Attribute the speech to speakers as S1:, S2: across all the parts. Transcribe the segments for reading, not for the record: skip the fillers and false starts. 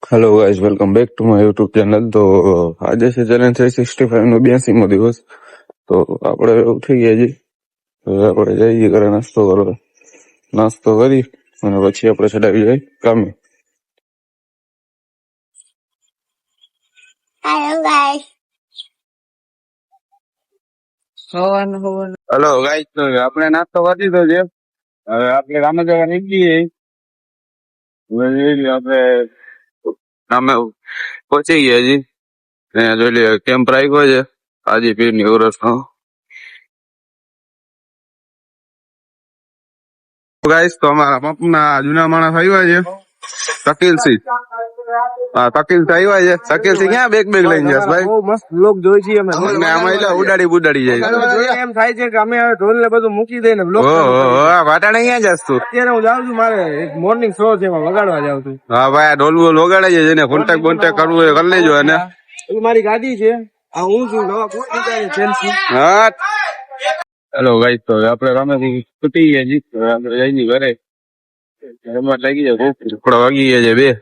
S1: Hello guys, welcome back to my YouTube channel. તો આજે છે ચેલેન્જ 365 નો 82મો દિવસ. તો આપણે ઉઠી ગયા છીએ. હવે આપણે જઈએ ઘરે નાસ્તો કરવા. નાસ્તો કરી અને પછી આપણે ચડાવી જાય કામે. હેલો ગાઈઝ, તો આપણે નાસ્તો કરી દીધો છે. હવે આપણે કામે જવા નીકળીએ. હવે આપણે કામે પહોંચી ગયા છીએ. અહીંયા જોઈ લઈએ કેમ્પ રાખ્યો છે આજે પીરની ઉરસનો. ગાઈસ, તો અમારા પંપના જૂના માણસ આવ્યા છે, શકીલસિંહ. હા, શકીલસિંહ આવ્યા છે. શકીલસિંહ ક્યાં બેગ લઈને જશ ભાઈ?
S2: બહુ મસ્ત બ્લોગ જોઈ છીએ અમે.
S1: અમને આમાં એટલે ઉડાડી બુડાડી જાય.
S2: એમ થાય છે કે અમે ઢોલ ને બધું મૂકી દઈને બ્લોગ
S1: વાટાણે ક્યાં જશ તું?
S2: અત્યારે હું જાઉં છું, મારે એક મોર્નિંગ શો છે એમાં વગાડવા જાઉં છું.
S1: હા ભાઈ, ઢોલ બોલ વગાડાય છે. જેને કોન્ટેક્ટ બોન્ટેક્ટ કરવું હોય કરી લેજો. અને
S2: એ મારી ગાડી છે, આ હું છું નવા ચેલ્સી.
S1: હા, હેલો ગાઈસ, તો આપણે રામેથી છૂટી ગયા છીએ. હવે આપણે જઈએ ઘરે. રમત લાગી જાય, થોડા વાગી ગયા છે 2.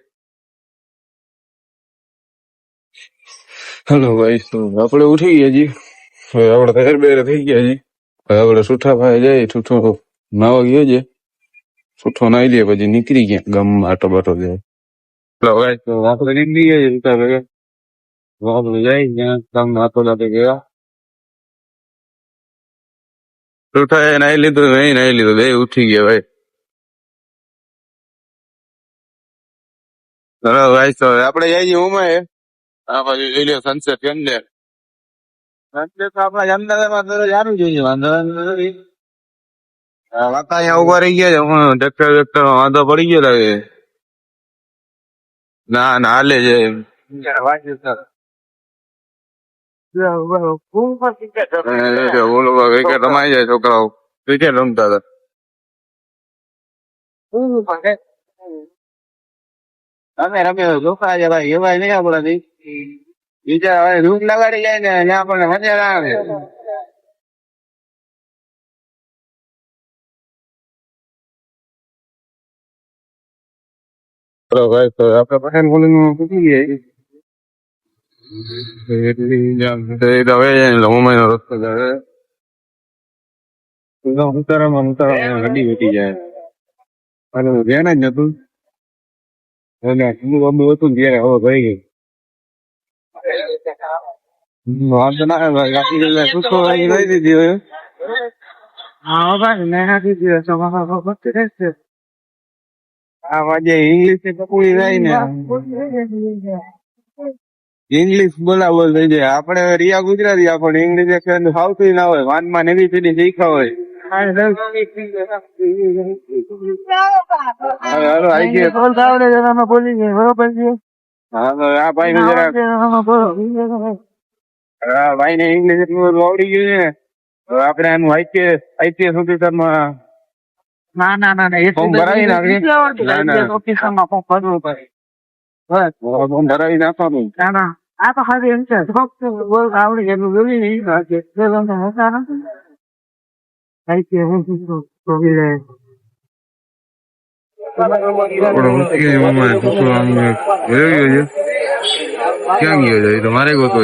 S1: હેલો ગાઈસ, તો આપણે ઉઠી ગયા છીએ. હવે આપણે તૈયાર બેર થઈ ગયા છીએ. હવે આપણે સુઠા ભાઈ જાય. સુઠો નાવા ગયો છે. સુઠો નાઈ લે પછી નીકળી ગયા ગામમાં આટો બાટો જાય. હેલો ગાઈસ, તો આપણે નીકળી ગયા છીએ સુઠા ભેગા. આપણે જાય ત્યાં ગામમાં આટો લાગે ગયા. સુઠા એ નાઈ લીધું, મેં નાઈ લીધું. 2 ઉઠી ગયા ભાઈ. હેલો ગાઈસ, તો આપણે જઈએ ઉમાએ. આ બાજુ જોઈ લો સનસેટ કેમ છે. સનસેટ તો આપણા અમદાવાદમાં તો સારું જોઈએ, વાંધો નથી. વાતા અહીંયા ઉભા રહી ગયા છે. હું ટ્રેક્ટર વાંધો પડી ગયો લાગે. ના ના હાલે છે. બોલો ક્રિકેટ રમાઈ જાય. છોકરાઓ ક્રિકેટ રમતા હતા. અમે રમ્યો જોખા છે ભાઈ, એવાય નહીં આપણાથી. બીજા રૂમ લગાડી જાય ને ત્યાં આપણને મજા ના આવે. ચલો ભાઈ, તો આપણે પઠાણ કોલેજ માં પૂછી ગયા. રસ્તો જાય ઉતારામાં ગાડી વેટી જાય. અને ધ્યાન જ નતું. હતું ત્યારે હવે ભાઈ ગઈ. વાંધો ના ભાઈ, ગાડી સુખો લઈ દીધી હવે. હા ભાઈ, મેં નાખી દીધો. આ વાજે ઇંગ્લિશ ની પકડી જાય ને, ઇંગ્લિશ બોલાબોલ થઈ જાય. આપણે રિયા ગુજરાતી, આપણે ઇંગ્લિશ ફાવતું ના હોય. વાનમાં ને એવી સીધી શીખા હોય. ભાઈ ને ઇંગ્લિશ એટલું આવડી ગયું છે. આપણે આનું આઈપીએસ ઓફિસરમાં ફોર્મ ભરાવી નાખવાનું. આ તો ખાલી એમ છે આવડી એટલું બોલી નહીં. ક્યાં ગયો છે તમારે ગોતો?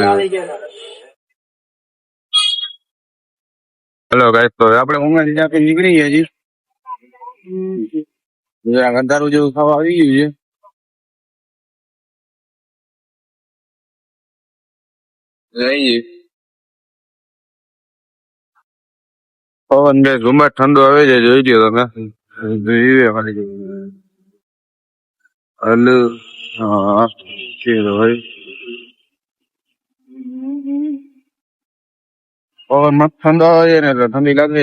S1: હેલો ગાઈસ, તો આપણે ઉંમર ત્યાંથી નીકળી ગયા છીએ. અંધારું જેવું ખાવા આવી ગયું છે. પવન બે ઘુમ્મટ ઠંડો આવે છે, જોઈ લ્યો તમે. હલો, હા ભાઈ, પવન મસ્ત ઠંડો આવે છે ને એટલે ઠંડી લાગે છે.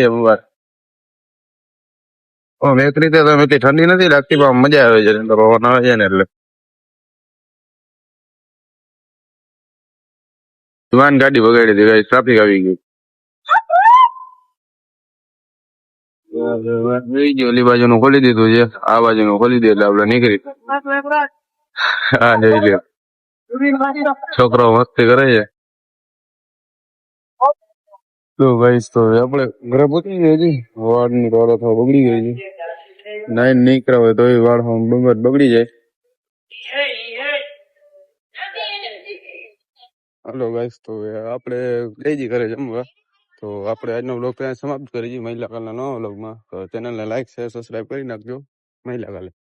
S1: એક રીતે તો એટલી ઠંડી નથી લાગતી, પણ મજા આવે છે પવન આવે છે ને એટલે. વાન ગાડી બગાડી હતી, ટ્રાફિક આવી ગયું. ઓલી બાજુ નું ખોલી દીધું છે, આ બાજુ નું ખોલી દે એટલે આપડે નીકળી. હા જોઈ લ્યો, છોકરો મસ્તી કરે છે. તો ભાઈ, તો આપણે ઘરે પહોંચી ગયા છીએ. વાળ ની વાળો થવા બગડી ગઈ છે. નાઈન નીકળ્યા હોય તો વાળ બગડી જાય. હાલો ગાઈસ, તો આપણે જઈ ઘરે જમવા. તો આપણે આજનો બ્લોગ ત્યાં સમાપ્ત કરી મહિલા કાલના નવા બ્લોગમાં. તો ચેનલને લાઈક શેર સબસ્ક્રાઈબ કરી નાખજો. મહિલા કાલે.